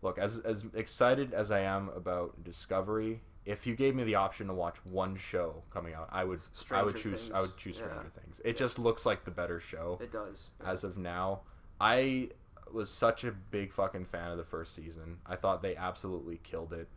look, as excited as I am about Discovery, if you gave me the option to watch one show coming out, Stranger Things. I would choose Yeah. Stranger Things. It just looks like the better show It does. as of now. I was such a big fucking fan of the first season. I thought they absolutely killed it.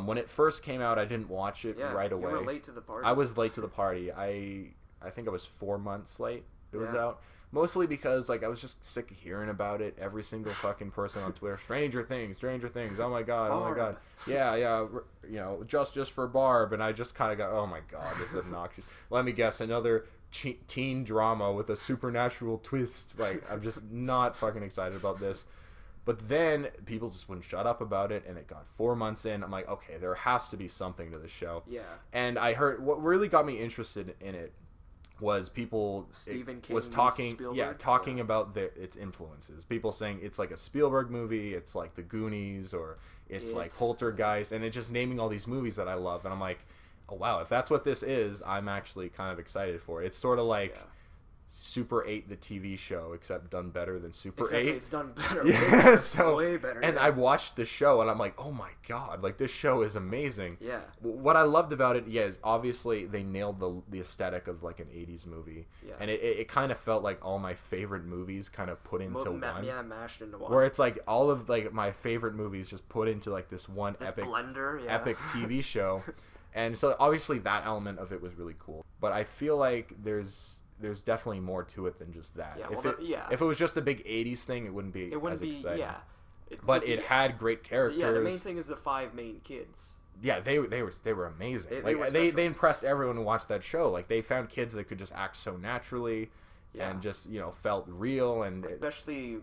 When it first came out, I didn't watch it Yeah, right away. you were late to the party. I was late to the party. I think I was 4 months late. It was Yeah. out. Mostly because like I was just sick of hearing about it. Every single fucking person on Twitter, Stranger Things, Stranger Things. Oh my god, oh my god. Yeah, you know, Justice for Barb, and I just kind of got, oh my god, this is obnoxious. Let me guess, another teen drama with a supernatural twist. Like I'm just not fucking excited about this. But then people just wouldn't shut up about it, and it got 4 months in. I'm like, okay, there has to be something to this show. Yeah. And I heard what really got me interested in it was people Stephen King was meets talking Spielberg? talking Yeah. about its influences. People saying it's like a Spielberg movie, it's like The Goonies, or it's like Poltergeist, and it's just naming all these movies that I love, and I'm like, oh wow, if that's what this is, I'm actually kind of excited for it. It's sort of like Yeah. Super 8 the TV show, except done better than Super Exactly, 8. it's done better. Yeah, so way better. and yeah. I watched the show and I'm like, oh my god, like this show is amazing. Yeah. What I loved about it, yeah, is obviously they nailed the aesthetic of like an 80s movie. Yeah. And it kind of felt like all my favorite movies kind of put into one. Yeah, mashed into one. Where it's like all of like my favorite movies just put into like this one this epic blender, yeah. epic TV show. And so obviously that element of it was really cool. But I feel like there's definitely more to it than just that. Yeah, If it was just a big 80s thing, it wouldn't be It wouldn't as be, exciting. yeah. But it had great characters. Yeah, the main thing is the 5 main kids. Yeah, they were amazing. They were special. They impressed everyone who watched that show. Like they found kids that could just act so naturally, Yeah. and just felt real. And Especially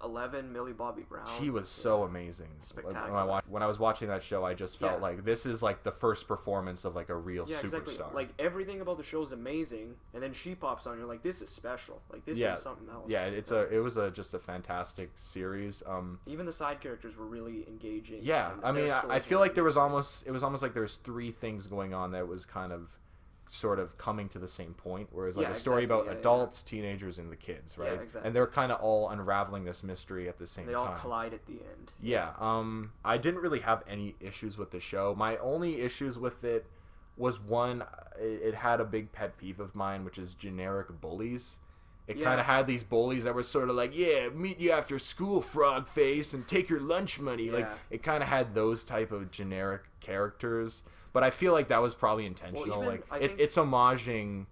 11, Millie Bobby Brown. she was so amazing. Spectacular. When I was watching that show, I just felt Yeah. like this is like the first performance of like a real Yeah, superstar. exactly. Like everything about the show is amazing, and then she pops on. You're like, this is special. Like this is something else. Yeah, it was just a fantastic series. Even the side characters were really engaging. Yeah, and I mean, their I stories feel were like it was almost like there was 3 things going on that was kind of sort of coming to the same point, whereas like Yeah, a story exactly, about yeah, adults, teenagers, and the kids, right? Yeah, exactly. And they're kind of all unraveling this mystery at the same They time. all collide at the end. Yeah, I didn't really have any issues with the show. My only issues with it was one, it had a big pet peeve of mine, which is generic bullies. It Yeah. kind of had these bullies that were sort of like, yeah, meet you after school, frog face, and take your lunch money. Like, Yeah. it kind of had those type of generic characters. But I feel like that was probably intentional. even, like, I it's think- homaging,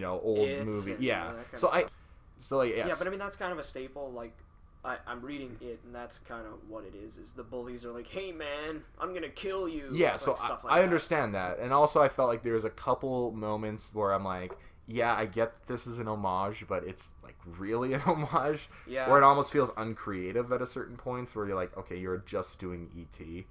old It movie. and, Yeah. that kind of So stuff. yes. Yeah, but I mean that's kind of a staple. Like I'm reading it, and that's kind of what it is. Is the bullies are like, "Hey man, I'm gonna kill you." Yeah, like, so stuff like I that. understand that. And also I felt like there was a couple moments where I'm like, yeah, I get that this is an homage, but it's like really an homage. Yeah. Where it almost feels uncreative at a certain points where you're like, okay, you're just doing E.T.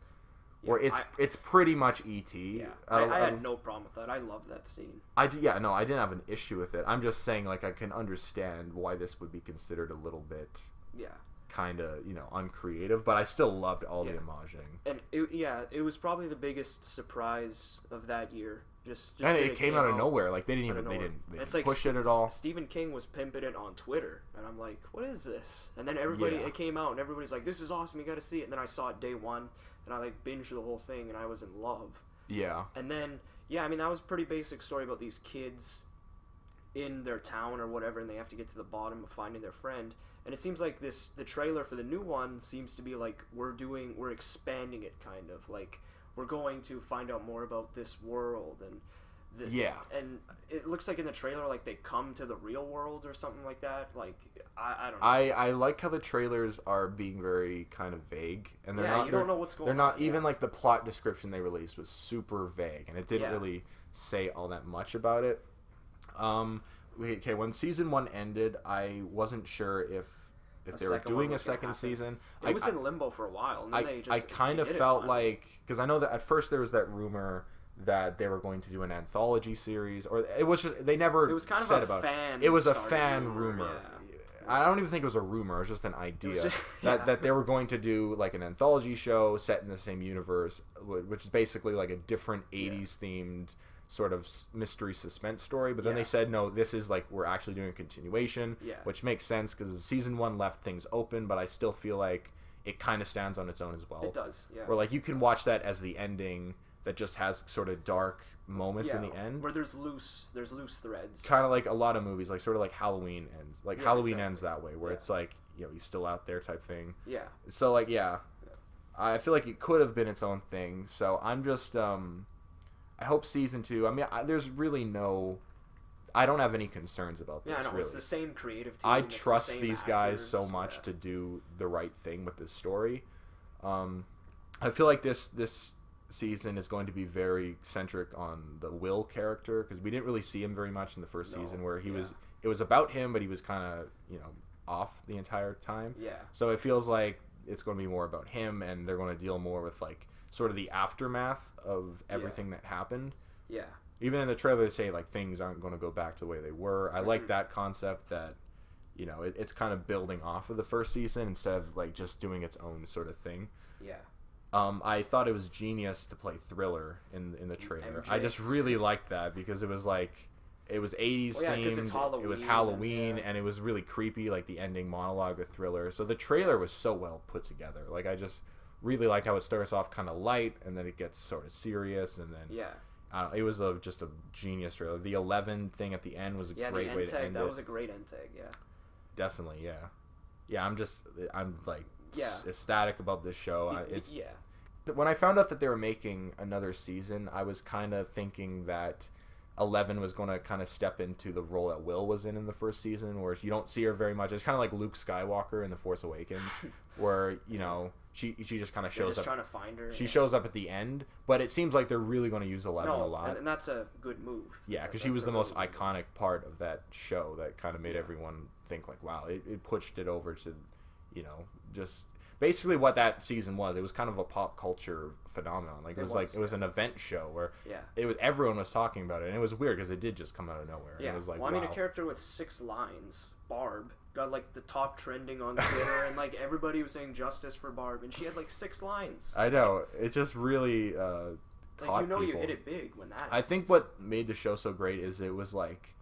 Yeah, Where it's pretty much E.T. Yeah, I had no problem with that. I love that scene. I didn't have an issue with it. I'm just saying, like, I can understand why this would be considered a little bit Yeah. kind of, uncreative, but I still loved all the Yeah. homaging. And it was probably the biggest surprise of that year. Just And that it came out of nowhere. Like, they didn't out of nowhere. It's like push it at all. Stephen King was pimping it on Twitter, and I'm like, what is this? And then it came out, and everybody's like, this is awesome, you got to see it. And then I saw it day one, and I like binged the whole thing, and I was in love. Yeah. And then, yeah, I mean, that was a pretty basic story about these kids in their town or whatever, and they have to get to the bottom of finding their friend. And it seems like the trailer for the new one seems to be like, we're expanding it, kind of. Like, we're going to find out more about this world, and and it looks like in the trailer, like, they come to the real world or something like that. Like, I don't know. I like how the trailers are being very kind of vague, and they're not. You don't know what's going on. They're not yeah. even like the plot description they released was super vague, and it didn't really say all that much about it. Okay, when season 1 ended, I wasn't sure if they were doing a second season. It was in limbo for a while, and then I kind of felt like, because I know that at first there was that rumor that they were going to do an anthology series, or it was just, they never it was kind said of a about fan. it was a started fan rumor. Yeah. I don't even think it was a rumor. It was just an idea just, that they were going to do like an anthology show set in the same universe, which is basically like a different 80s themed sort of mystery suspense story. But then they said, no, this is like, we're actually doing a continuation, which makes sense because season 1 left things open, but I still feel like it kind of stands on its own as well. It does, yeah. Or like you can watch that as the ending that just has sort of dark moments in the end. Where there's loose threads. Kind of like a lot of movies, like sort of like Halloween ends. Like Halloween ends that way, where it's like, you know, he's still out there type thing. Yeah. So like, I feel like it could have been its own thing. So I'm just, I hope season 2. I mean, there's really I don't have any concerns about this. Yeah, I know. Really. It's the same creative team. I trust these guys actors. so much to do the right thing with this story. I feel like this season is going to be very centric on the Will character, because we didn't really see him very much in the first season, where it was about him, but he was kind of, you know, off the entire time. Yeah. So it feels like it's going to be more about him, and they're going to deal more with like sort of the aftermath of everything that happened. Yeah. Even in the trailer, they say like things aren't going to go back to the way they were. I like that concept that, you know, it's kind of building off of the first season instead of like just doing its own sort of thing. Yeah. I thought it was genius to play Thriller in the trailer. MJ. I just really liked that because it was like, it was 80s themed. It's Halloween, it was Halloween, and it was really creepy, like the ending monologue of Thriller. So the trailer was so well put together. Like I just really liked how it starts off kind of light, and then it gets sort of serious, and then I don't know, it was just a genius trailer. The 11 thing at the end was a great way to end it. That was a great end tag, yeah. Definitely, yeah. Yeah, I'm like ecstatic about this show. When I found out that they were making another season, I was kind of thinking that 11 was going to kind of step into the role that Will was in the first season, where you don't see her very much. It's kind of like Luke Skywalker in The Force Awakens, where, you know, she just kind of shows up. Trying to find her. She shows up at the end, but it seems like they're really going to use 11 a lot. And that's a good move. Yeah, because she was the most iconic part of that show that kind of made everyone think like, wow, it pushed it over to, you know, just basically what that season was. It was kind of a pop culture phenomenon. Like it was an event show where everyone was talking about it, and it was weird because it did just come out of nowhere. Yeah, it was like, well, I mean, a character with 6 lines, Barb, got like the top trending on Twitter, and like everybody was saying justice for Barb, and she had like 6 lines. I know, it just really caught people. You hit it big when that happens. I think what made the show so great is it was like,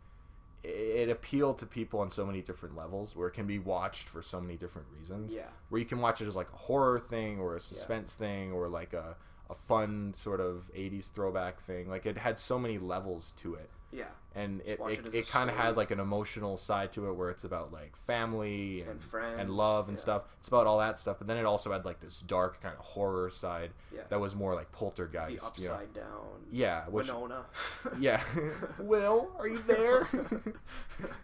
it appealed to people on so many different levels, where it can be watched for so many different reasons. Yeah. Where you can watch it as like a horror thing, or a suspense thing, or like a fun sort of 80s throwback thing. Like it had so many levels to it. Yeah. And it kind of had like an emotional side to it, where it's about like family and friends and love and stuff. It's about all that stuff, but then it also had like this dark kind of horror side that was more like Poltergeist. The upside down. Yeah. Winona. Yeah. Will, are you there?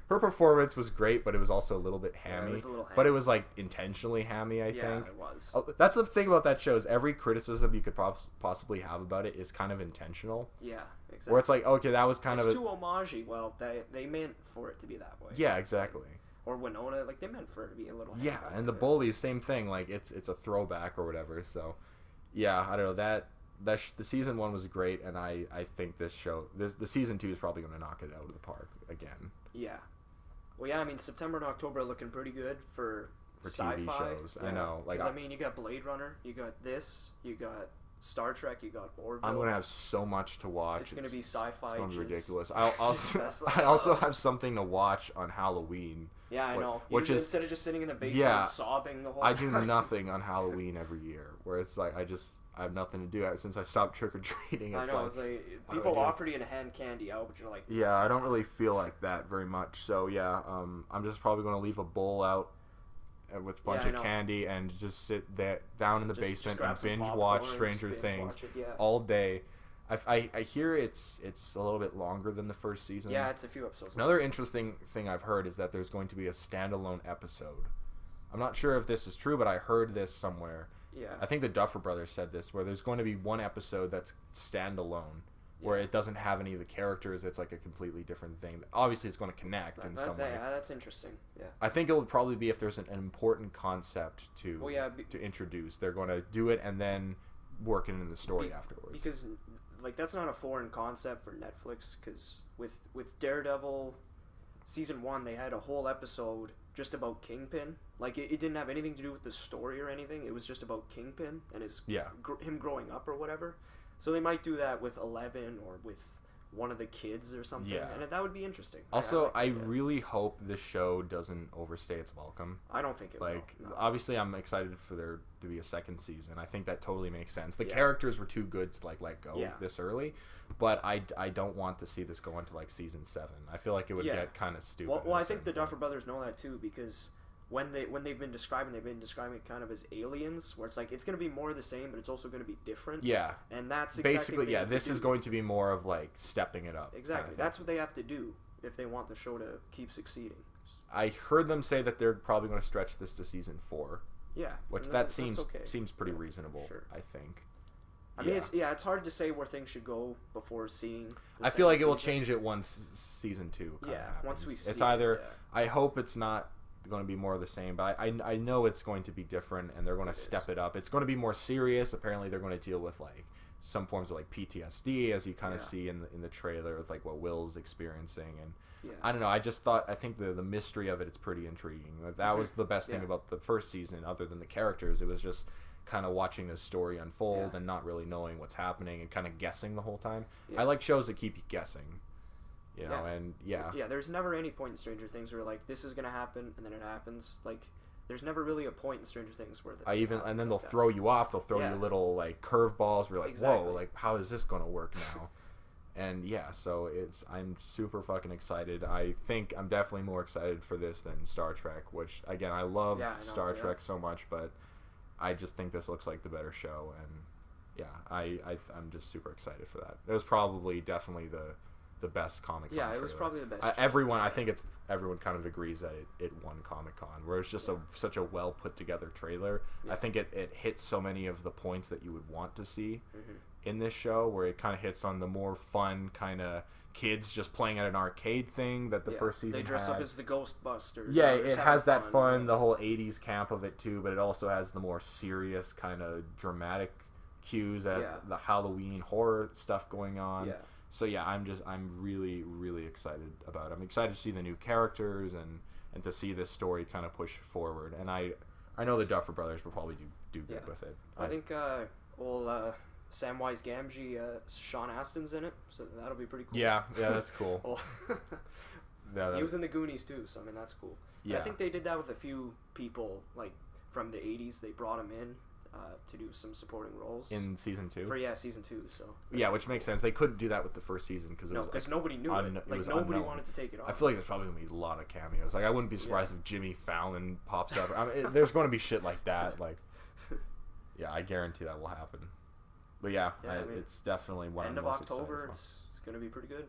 Her performance was great, but it was also a little bit hammy. It was a little hammy. But it was like intentionally hammy, I think. Yeah, it was. Oh, that's the thing about that show, is every criticism you could possibly have about it is kind of intentional. Yeah. Exactly. Where it's like, okay, that was kind of too homagey. Well, they meant for it to be that way. Yeah, exactly. Or Winona, like they meant for it to be a little. Yeah, and the bullies, same thing. Like it's a throwback or whatever. So, yeah, I don't know the season 1 was great, and I think the season 2 is probably going to knock it out of the park again. Yeah. Well, yeah, I mean September and October are looking pretty good for TV sci-fi shows. Yeah. I know, like I mean, you got Blade Runner, you got this, you got Star Trek, you got Orville. I'm gonna have so much to watch. It's gonna be sci-fi. It's gonna be ridiculous. I also have something to watch on Halloween. Yeah, I know. Which is, instead of just sitting in the basement sobbing the whole time. I do nothing on Halloween every year, where it's like I have nothing to do since I stopped trick or treating. I know. It's like people offer you to hand candy out, but you're like, yeah, I don't really feel like that very much. So yeah, I'm just probably gonna leave a bowl out with a bunch of candy and just sit there down in the basement and binge watch Stranger Things all day. I hear it's a little bit longer than the first season. Yeah, it's a few episodes. Another interesting thing I've heard is that there's going to be a standalone episode. I'm not sure if this is true, but I heard this somewhere. Yeah. I think the Duffer Brothers said this, where there's going to be one episode that's standalone, where it doesn't have any of the characters. It's like a completely different thing. Obviously, it's going to connect in some way. Yeah, that's interesting. Yeah. I think it would probably be if there's an important concept to introduce. They're going to do it and then work it in the story afterwards. Because, like, that's not a foreign concept for Netflix. Because with Daredevil season 1, they had a whole episode just about Kingpin. Like, it didn't have anything to do with the story or anything. It was just about Kingpin and him growing up or whatever. So they might do that with 11 or with one of the kids or something. Yeah. And that would be interesting. Also, like I that, yeah. really hope this show doesn't overstay its welcome. I don't think it Like, will. No. obviously, I'm excited for there to be a second season. I think that totally makes sense. The Yeah. characters were too good to, like, let go Yeah. this early. But I don't want to see this go into, like, season 7. I feel like it would Yeah. get kind of stupid. Well, at a I think the certain Duffer point. Brothers know that too, because when they've been describing it kind of as aliens, where it's like it's going to be more of the same, but it's also going to be different. Yeah. And that's exactly Basically, what they yeah, have to this is do. going to be more of, like, stepping it up. Exactly. kind of That's thing. what they have to do if they want the show to keep succeeding. I heard them say that they're probably going to stretch this to season 4, Yeah. which and that that's seems okay. seems pretty Yeah, reasonable, sure. I think. I mean, it's hard to say where things should go before seeing. The I feel like it second will season. change it once season 2 kinda Yeah, happens. once we see it's it, either yeah. I hope it's not going to be more of the same, but I know it's going to be different, and they're going to It step is. it up. It's going to be more serious. Apparently, they're going to deal with, like, some forms of, like, PTSD, as you kind of Yeah. see in the trailer with, like, what Will's experiencing. And Yeah. I don't know, I think the mystery of it's pretty intriguing. Like, that was the best thing Yeah. about the first season, other than the characters. It was just kind of watching the story unfold Yeah. and not really knowing what's happening and kind of guessing the whole time. Yeah. I like shows that keep you guessing, you know. Yeah. And yeah, There's never any point in Stranger Things where like this is gonna happen and then it happens. Like, there's never really a point in Stranger Things where and then they'll throw you off. They'll throw Yeah. you little, like, curveballs. Where you're like, Exactly. whoa, like, how is this going to work now? And yeah, so I'm super fucking excited. I think I'm definitely more excited for this than Star Trek, which, again, I love Yeah, I know, Star yeah. Trek so much, but I just think this looks like the better show. And yeah, I'm just super excited for that. It was probably definitely the best Comic-Con Yeah, it was trailer. probably the best. I think everyone kind of agrees that it won Comic-Con, where it's just such a well put together trailer. Yeah. I think it hits so many of the points that you would want to see Mhm. in this show, where it kind of hits on the more fun kind of kids just playing at an arcade thing that the Yeah. first season They dress had. up as the Ghostbusters. Yeah, They're just it has having that fun, yeah. the whole 80s camp of it too, but it also has the more serious kind of dramatic cues as Yeah. the Halloween horror stuff going on. Yeah. So yeah, I'm really, really excited about it. I'm excited to see the new characters and to see this story kind of push forward. And I know the Duffer Brothers will probably do good Yeah. with it. I think Samwise Gamgee, Sean Astin's in it, so that'll be pretty cool. Yeah, that's cool. Well, Yeah, he was in the Goonies too, so I mean that's cool. Yeah. I think they did that with a few people, like from the '80s. They brought him in to do some supporting roles in season 2. for season 2. So Yeah, which makes sense. They couldn't do that with the first season because it no, was because like, nobody knew un- it. it Like was nobody unknown. wanted to take it on. I feel like there's probably gonna be a lot of cameos. Like, I wouldn't be surprised if Jimmy Fallon pops up. I mean, there's going to be shit like that. Like, yeah, I guarantee that will happen. But yeah, Yeah, I mean, it's definitely one end I'm of most October, excited for. it's gonna be pretty good.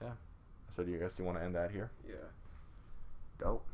Yeah. So do you want to end that here? Yeah. Dope.